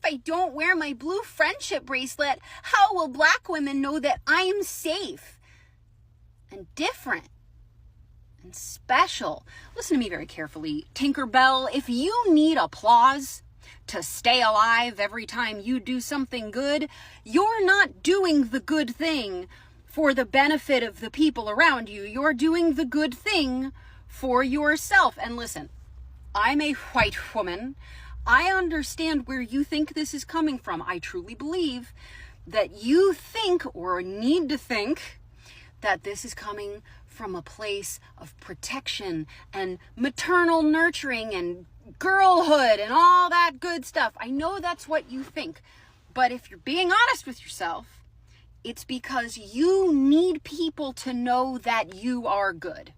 if I don't wear my blue friendship bracelet, how will Black women know that I'm safe and different and special? Listen to me very carefully, Tinkerbell. If you need applause to stay alive every time you do something good, you're not doing the good thing for the benefit of the people around you. You're doing the good thing for yourself. And listen, I'm a white woman. I understand where you think this is coming from. I truly believe that you think, or need to think, that this is coming from a place of protection and maternal nurturing and girlhood and all that good stuff. I know that's what you think. But if you're being honest with yourself, it's because you need people to know that you are good.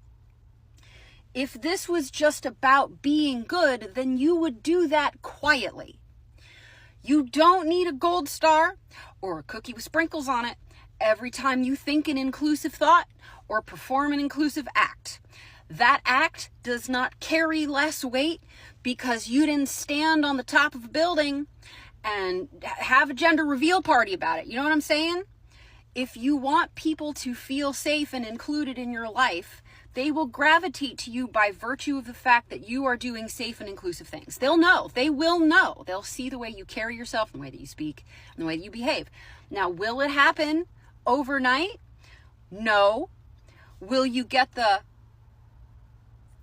If this was just about being good, then you would do that quietly. You don't need a gold star or a cookie with sprinkles on it every time you think an inclusive thought or perform an inclusive act. That act does not carry less weight because you didn't stand on the top of a building and have a gender reveal party about it. You know what I'm saying? If you want people to feel safe and included in your life, they will gravitate to you by virtue of the fact that you are doing safe and inclusive things. They'll know. They will know. They'll see the way you carry yourself, and the way that you speak, and the way that you behave. Now, will it happen overnight? No. Will you get the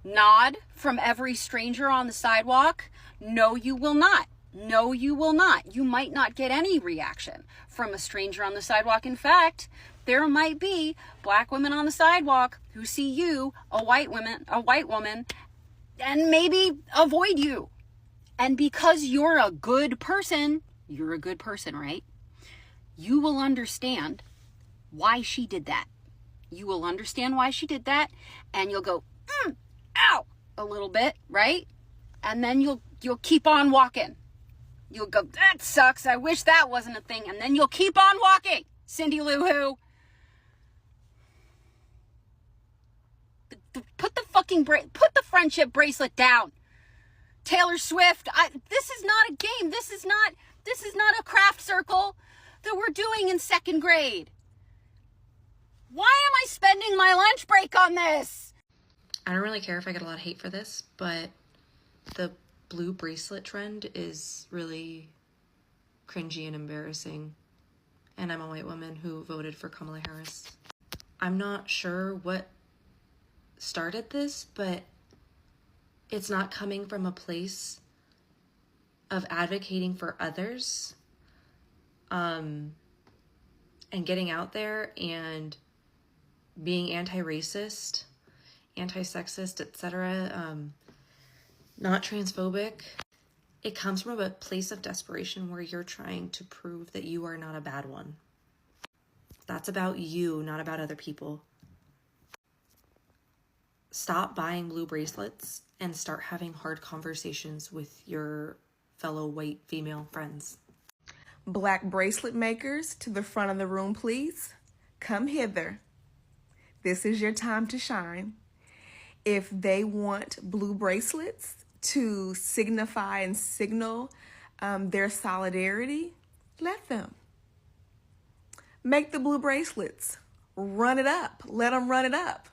nod from every stranger on the sidewalk? No, you will not. No, you will not. You might not get any reaction from a stranger on the sidewalk. In fact, there might be Black women on the sidewalk who see you, a white woman, and maybe avoid you. And because you're a good person, right? You will understand why she did that. You will understand why she did that, and you'll go, ow, a little bit, right? And then you'll keep on walking. You'll go, that sucks. I wish that wasn't a thing. And then you'll keep on walking. Cindy Lou Who. Put the friendship bracelet down. Taylor Swift. This is not a game. This is not a craft circle that we're doing in second grade. Why am I spending my lunch break on this? I don't really care if I get a lot of hate for this, but the blue bracelet trend is really cringy and embarrassing. And I'm a white woman who voted for Kamala Harris. I'm not sure what started this, but it's not coming from a place of advocating for others, and getting out there and being anti-racist, anti-sexist, etc., not transphobic. It comes from a place of desperation where you're trying to prove that you are not a bad one. That's about you, not about other people. Stop buying blue bracelets and start having hard conversations with your fellow white female friends. Black bracelet makers, to the front of the room, please. Come hither. This is your time to shine. If they want blue bracelets to signify and signal their solidarity, let them. Make the blue bracelets. Run it up. Let them run it up.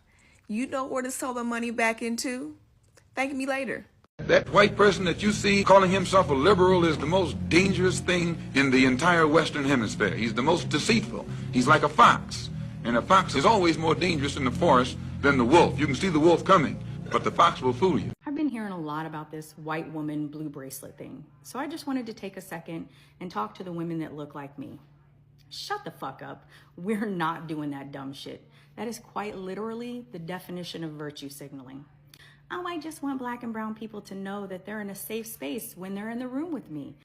You know where to sell the money back into. Thank me later. That white person that you see calling himself a liberal is the most dangerous thing in the entire Western Hemisphere. He's the most deceitful. He's like a fox. And a fox is always more dangerous in the forest than the wolf. You can see the wolf coming, but the fox will fool you. I've been hearing a lot about this white woman blue bracelet thing. So I just wanted to take a second and talk to the women that look like me. Shut the fuck up. We're not doing that dumb shit. That is quite literally the definition of virtue signaling. Oh, I just want Black and brown people to know that they're in a safe space when they're in the room with me.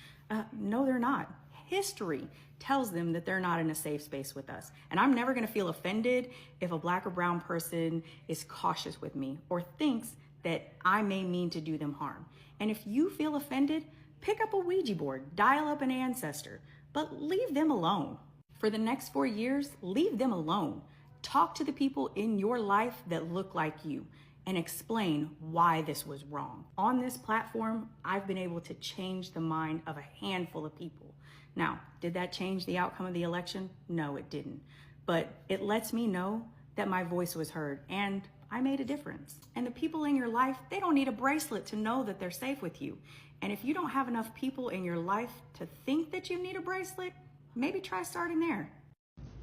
No, they're not. History tells them that they're not in a safe space with us. And I'm never gonna feel offended if a Black or brown person is cautious with me or thinks that I may mean to do them harm. And if you feel offended, pick up a Ouija board, dial up an ancestor, but leave them alone. For the next 4 years, leave them alone. Talk to the people in your life that look like you. and explain why this was wrong. On this platform, I've been able to change the mind of a handful of people. Now, did that change the outcome of the election? No, it didn't. But it lets me know that my voice was heard and I made a difference. And the people in your life, they don't need a bracelet to know that they're safe with you. And if you don't have enough people in your life to think that you need a bracelet, maybe try starting there.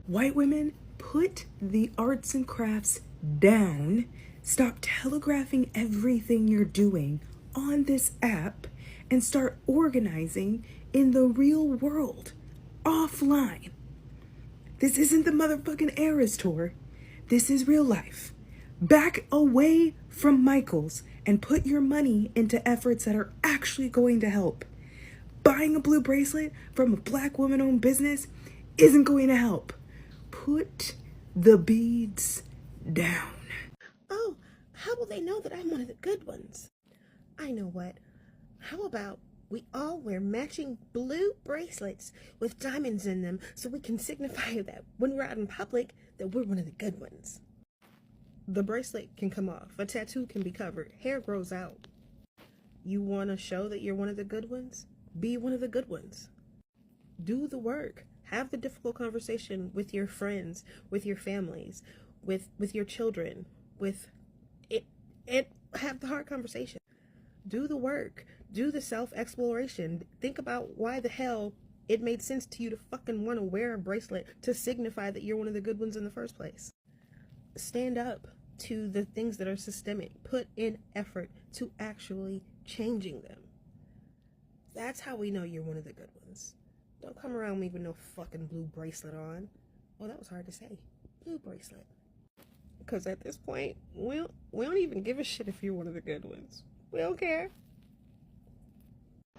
White women, put the arts and crafts down. Stop telegraphing everything you're doing on this app and start organizing in the real world, offline. This isn't the motherfucking Eras tour. This is real life. Back away from Michaels and put your money into efforts that are actually going to help. Buying a blue bracelet from a Black woman-owned business isn't going to help. Put the beads down. Oh, how will they know that I'm one of the good ones? I know what. How about we all wear matching blue bracelets with diamonds in them so we can signify that when we're out in public that we're one of the good ones. The bracelet can come off. A tattoo can be covered. Hair grows out. You want to show that you're one of the good ones? Be one of the good ones. Do the work. Have the difficult conversation with your friends, with your families, with your children, with it, and have the hard conversation. Do the work. Do the self-exploration. Think about why the hell it made sense to you to fucking want to wear a bracelet to signify that you're one of the good ones in the first place. Stand up to the things that are systemic. Put in effort to actually changing them. That's how we know you're one of the good ones. Don't come around me with no fucking blue bracelet on. Well, that was hard to say. Blue bracelet. Because at this point, we don't even give a shit if you're one of the good ones. We don't care.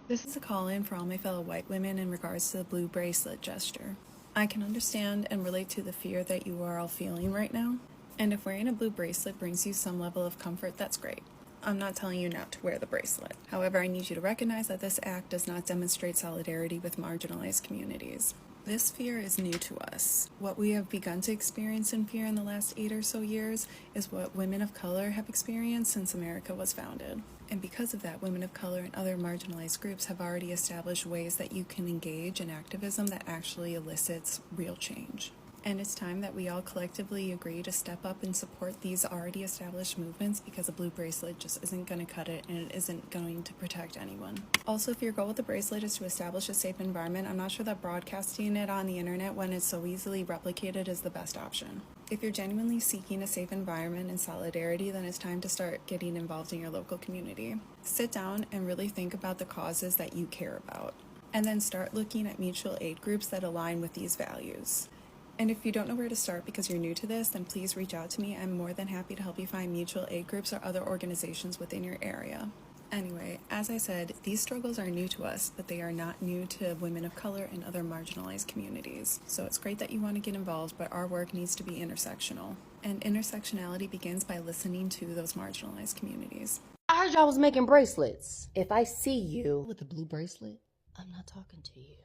This is a call-in for all my fellow white women in regards to the blue bracelet gesture. I can understand and relate to the fear that you are all feeling right now. And if wearing a blue bracelet brings you some level of comfort, that's great. I'm not telling you not to wear the bracelet. However, I need you to recognize that this act does not demonstrate solidarity with marginalized communities. This fear is new to us. What we have begun to experience in fear in the last 8 or so years is what women of color have experienced since America was founded. And because of that, women of color and other marginalized groups have already established ways that you can engage in activism that actually elicits real change. And it's time that we all collectively agree to step up and support these already established movements, because a blue bracelet just isn't going to cut it and it isn't going to protect anyone. Also, if your goal with the bracelet is to establish a safe environment, I'm not sure that broadcasting it on the internet when it's so easily replicated is the best option. If you're genuinely seeking a safe environment and solidarity, then it's time to start getting involved in your local community. Sit down and really think about the causes that you care about, and then start looking at mutual aid groups that align with these values. And if you don't know where to start because you're new to this, then please reach out to me. I'm more than happy to help you find mutual aid groups or other organizations within your area. Anyway, as I said, these struggles are new to us, but they are not new to women of color and other marginalized communities. So it's great that you want to get involved, but our work needs to be intersectional. And intersectionality begins by listening to those marginalized communities. I heard y'all was making bracelets. If I see you with a blue bracelet, I'm not talking to you.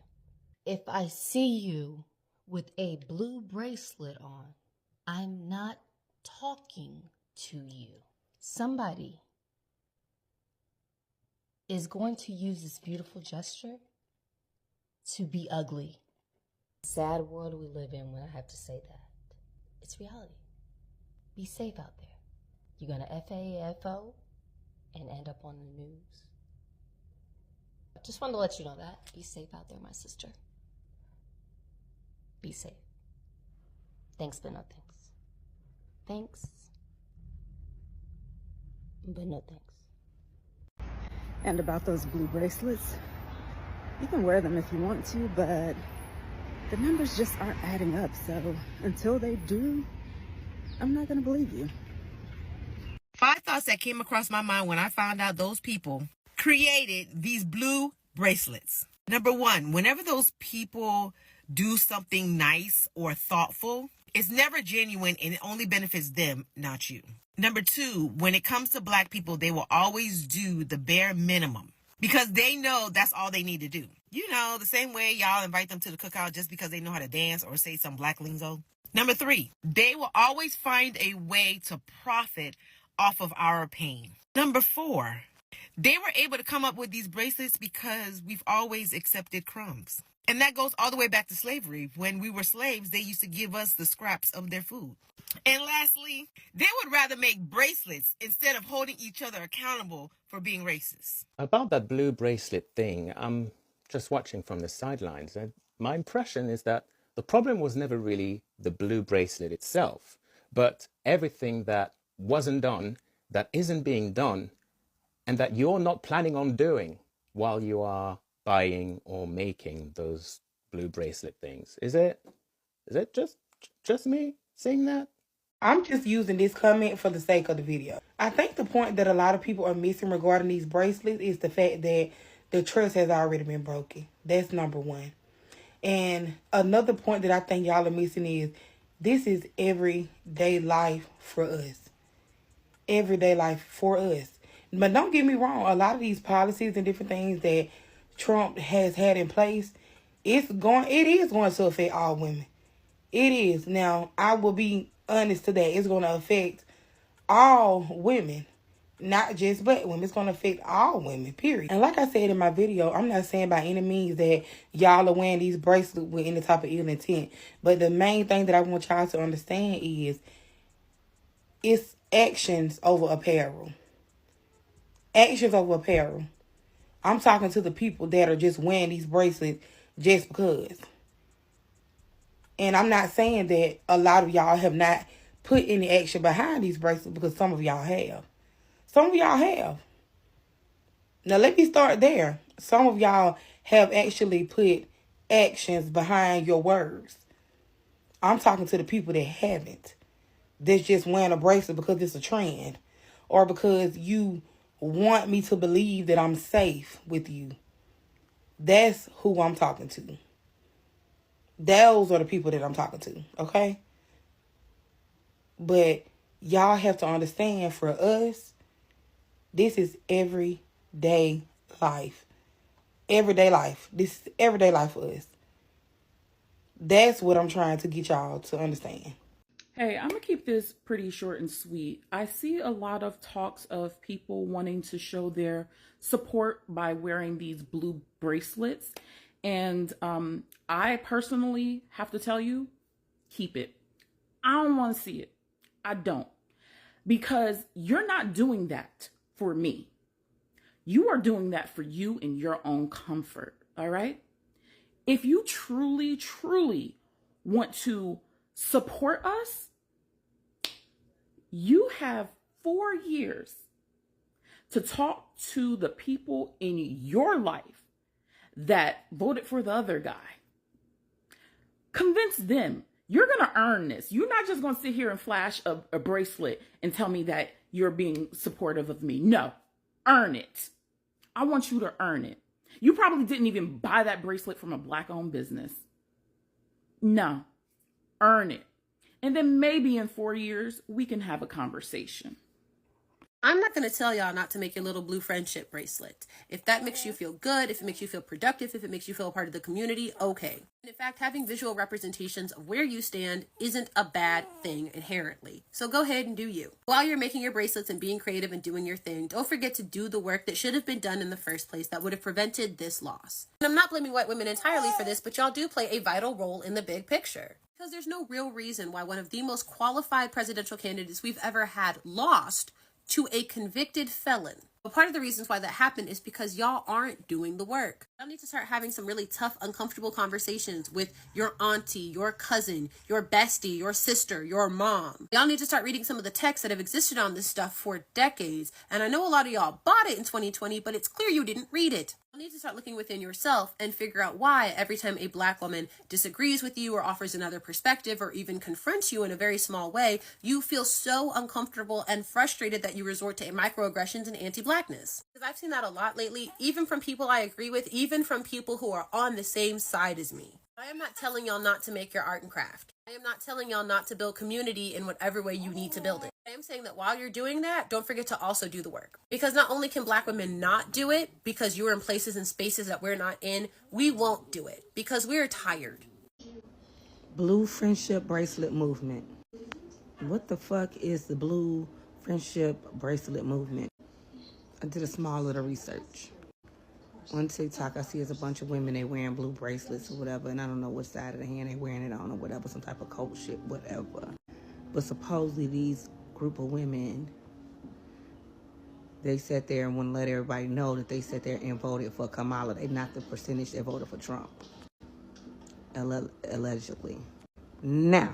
If I see you with a blue bracelet on, I'm not talking to you. Somebody is going to use this beautiful gesture to be ugly. Sad world we live in when I have to say that. It's reality. Be safe out there. You're gonna FAFO and end up on the news. Just wanted to let you know that. Be safe out there, my sister. Be safe. Thanks, but no thanks. Thanks, but no thanks. And about those blue bracelets, you can wear them if you want to, but the numbers just aren't adding up. So until they do, I'm not going to believe you. 5 thoughts that came across my mind when I found out those people created these blue bracelets. Number 1, whenever those people do something nice or thoughtful, it's never genuine and it only benefits them, not you. Number 2, when it comes to Black people, they will always do the bare minimum because they know that's all they need to do. You know, the same way y'all invite them to the cookout just because they know how to dance or say some Black lingo. Number 3, they will always find a way to profit off of our pain. Number 4, they were able to come up with these bracelets because we've always accepted crumbs. And that goes all the way back to slavery. When we were slaves, they used to give us the scraps of their food. And lastly, they would rather make bracelets instead of holding each other accountable for being racist. About that blue bracelet thing, I'm just watching from the sidelines, and my impression is that the problem was never really the blue bracelet itself, but everything that wasn't done, that isn't being done, and that you're not planning on doing while you are buying or making those blue bracelet things. Is it just me seeing that? I'm just using this comment for the sake of the video. I think the point that a lot of people are missing regarding these bracelets is the fact that the trust has already been broken. That's number 1. And another point that I think y'all are missing is this is everyday life for us. Everyday life for us. But don't get me wrong, a lot of these policies and different things that Trump has had in place, it is going to affect all women. It is. Now, I will be honest today. It's going to affect all women, not just black women. It's going to affect all women, period. And like I said in my video, I'm not saying by any means that y'all are wearing these bracelets with any type of ill intent. But the main thing that I want y'all to understand is it's actions over apparel. Actions over apparel. I'm talking to the people that are just wearing these bracelets just because. And I'm not saying that a lot of y'all have not put any action behind these bracelets, because some of y'all have. Some of y'all have. Now, let me start there. Some of y'all have actually put actions behind your words. I'm talking to the people that haven't. That's just wearing a bracelet because it's a trend, or because you want me to believe that I'm safe with you. That's who I'm talking to. Those are the people that I'm talking to, okay? But y'all have to understand, for us, this is everyday life. Everyday life. This is everyday life for us. That's what I'm trying to get y'all to understand. Hey, I'm going to keep this pretty short and sweet. I see a lot of talks of people wanting to show their support by wearing these blue bracelets. And I personally have to tell you, keep it. I don't want to see it. I don't. Because you're not doing that for me. You are doing that for you in your own comfort. All right? If you truly, truly want to support us, you have 4 years to talk to the people in your life that voted for the other guy. Convince them. You're going to earn this. You're not just going to sit here and flash a bracelet and tell me that you're being supportive of me. No, earn it. I want you to earn it. You probably didn't even buy that bracelet from a Black-owned business. No, earn it. And then maybe in 4 years, we can have a conversation. I'm not going to tell y'all not to make your little blue friendship bracelet. If that makes you feel good, if it makes you feel productive, if it makes you feel a part of the community, okay. And in fact, having visual representations of where you stand isn't a bad thing inherently. So go ahead and do you. While you're making your bracelets and being creative and doing your thing, don't forget to do the work that should have been done in the first place that would have prevented this loss. And I'm not blaming white women entirely for this, but y'all do play a vital role in the big picture. Because there's no real reason why one of the most qualified presidential candidates we've ever had lost to a convicted felon. But part of the reasons why that happened is because y'all aren't doing the work. Y'all need to start having some really tough, uncomfortable conversations with your auntie, your cousin, your bestie, your sister, your mom. Y'all need to start reading some of the texts that have existed on this stuff for decades. And I know a lot of y'all bought it in 2020, but it's clear you didn't read it. You need to start looking within yourself and figure out why every time a Black woman disagrees with you or offers another perspective or even confronts you in a very small way, you feel so uncomfortable and frustrated that you resort to microaggressions and anti-Blackness. Because I've seen that a lot lately, even from people I agree with, even from people who are on the same side as me. I am not telling y'all not to make your art and craft. I am not telling y'all not to build community in whatever way you need to build it. I am saying that while you're doing that, don't forget to also do the work. Because not only can Black women not do it because you're in places and spaces that we're not in, we won't do it because we're tired. Blue friendship bracelet movement. What the fuck is the blue friendship bracelet movement. I did a small little research. On TikTok, I see it's a bunch of women, they wearing blue bracelets or whatever, and I don't know what side of the hand they wearing it on or whatever, some type of cult shit, whatever. But supposedly these group of women, they sat there and wouldn't let everybody know that they sat there and voted for Kamala. They not the percentage that voted for Trump, allegedly. Now,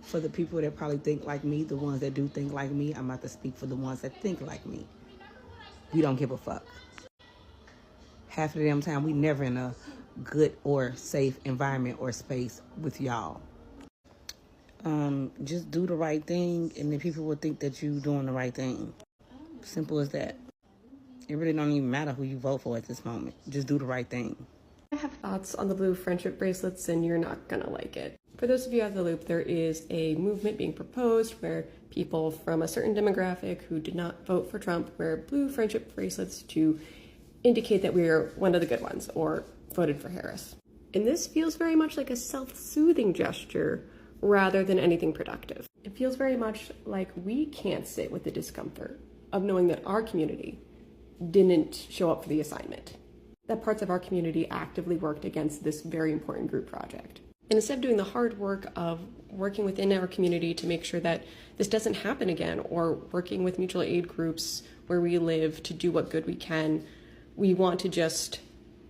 for the people that probably think like me, the ones that do think like me, I'm about to speak for the ones that think like me. We don't give a fuck. Half of the damn time, we never in a good or safe environment or space with y'all. Just do the right thing, and then people will think that you doing the right thing. Simple as that. It really don't even matter who you vote for at this moment. Just do the right thing. I have thoughts on the blue friendship bracelets, and you're not gonna like it. For those of you out of the loop, there is a movement being proposed where people from a certain demographic who did not vote for Trump wear blue friendship bracelets to indicate that we are one of the good ones or voted for Harris. And this feels very much like a self-soothing gesture rather than anything productive. It feels very much like we can't sit with the discomfort of knowing that our community didn't show up for the assignment, that parts of our community actively worked against this very important group project. And instead of doing the hard work of working within our community to make sure that this doesn't happen again, or working with mutual aid groups where we live to do what good we can, we want to just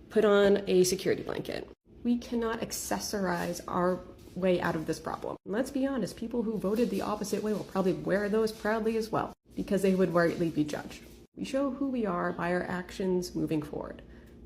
put on a security blanket. We cannot accessorize our way out of this problem. And let's be honest, people who voted the opposite way will probably wear those proudly as well, because they would rightly be judged. We show who we are by our actions moving forward.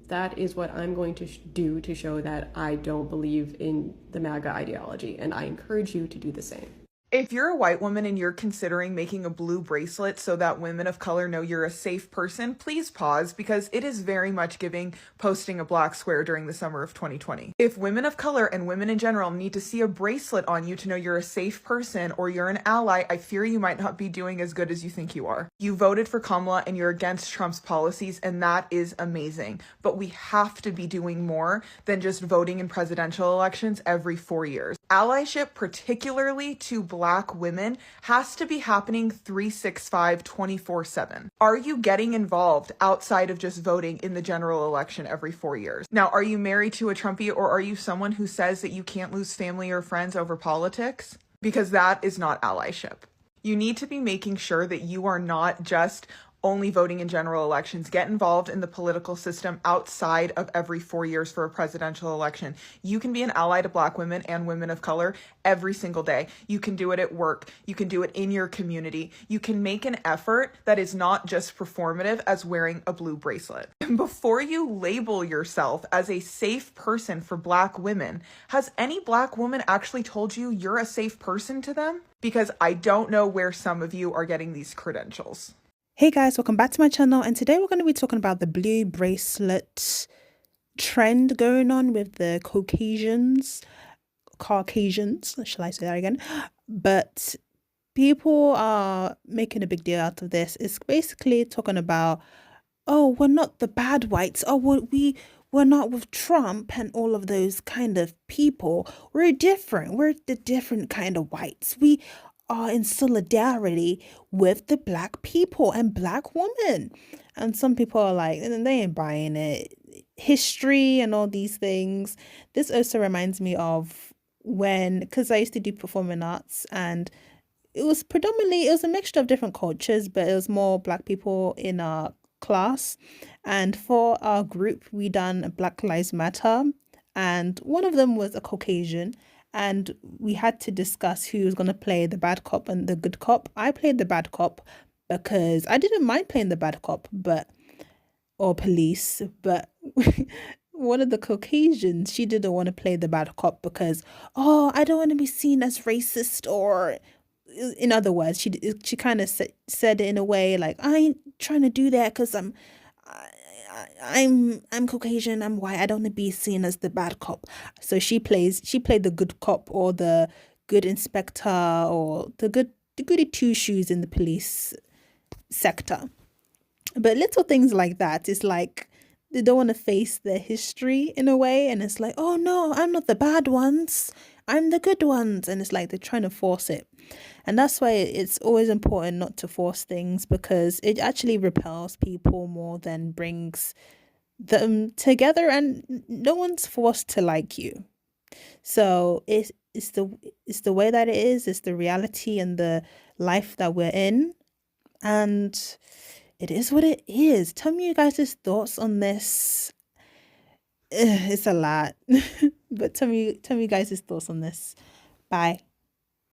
That is what I'm going to do to show that I don't believe in the MAGA ideology, and I encourage you to do the same. If you're a white woman and you're considering making a blue bracelet so that women of color know you're a safe person, please pause, because it is very much giving posting a black square during the summer of 2020. If women of color and women in general need to see a bracelet on you to know you're a safe person or you're an ally, I fear you might not be doing as good as you think you are. You voted for Kamala and you're against Trump's policies, and that is amazing. But we have to be doing more than just voting in presidential elections every 4 years. Allyship, particularly to Black women, has to be happening 365 24/7. Are you getting involved outside of just voting in the general election every 4 years? Now, are you married to a Trumpy, or are you someone who says that you can't lose family or friends over politics? Because that is not allyship. You need to be making sure that you are not just only voting in general elections. Get involved in the political system outside of every 4 years for a presidential election. You can be an ally to Black women and women of color every single day. You can do it at work. You can do it in your community. You can make an effort that is not just performative as wearing a blue bracelet. And before you label yourself as a safe person for Black women, has any Black woman actually told you you're a safe person to them? Because I don't know where some of you are getting these credentials. Hey guys, welcome back to my channel, and today we're going to be talking about the blue bracelet trend going on with the Caucasians, shall I say that again? But people are making a big deal out of this. It's basically talking about, oh, we're not the bad whites. Oh, we're not with Trump and all of those kind of people. We're different. We're the different kind of whites. We are in solidarity with the Black people and Black women. And some people are like, they ain't buying it. History and all these things. This also reminds me of because I used to do performing arts, and it was a mixture of different cultures, but it was more Black people in our class. And for our group, we done Black Lives Matter, and one of them was a Caucasian. And we had to discuss who was going to play the bad cop and the good cop. I played the bad cop because I didn't mind playing the bad cop, or police, but one of the Caucasians, she didn't want to play the bad cop because, I don't want to be seen as racist, or in other words, she kind of said it in a way like, I ain't trying to do that because I'm Caucasian, I'm white, I don't want to be seen as the bad cop. So she played the good cop, or the good inspector, or the goody two shoes in the police sector. But little things like that, it's like they don't want to face their history in a way, and it's like, oh no, I'm not the bad ones, I'm the good ones. And it's like they're trying to force it. And that's why it's always important not to force things, because it actually repels people more than brings them together, and no one's forced to like you. So it's the way that it is, it's the reality and the life that we're in, and it is what it is. Tell me you guys' thoughts on this. It's a lot. But tell me you guys' thoughts on this. Bye.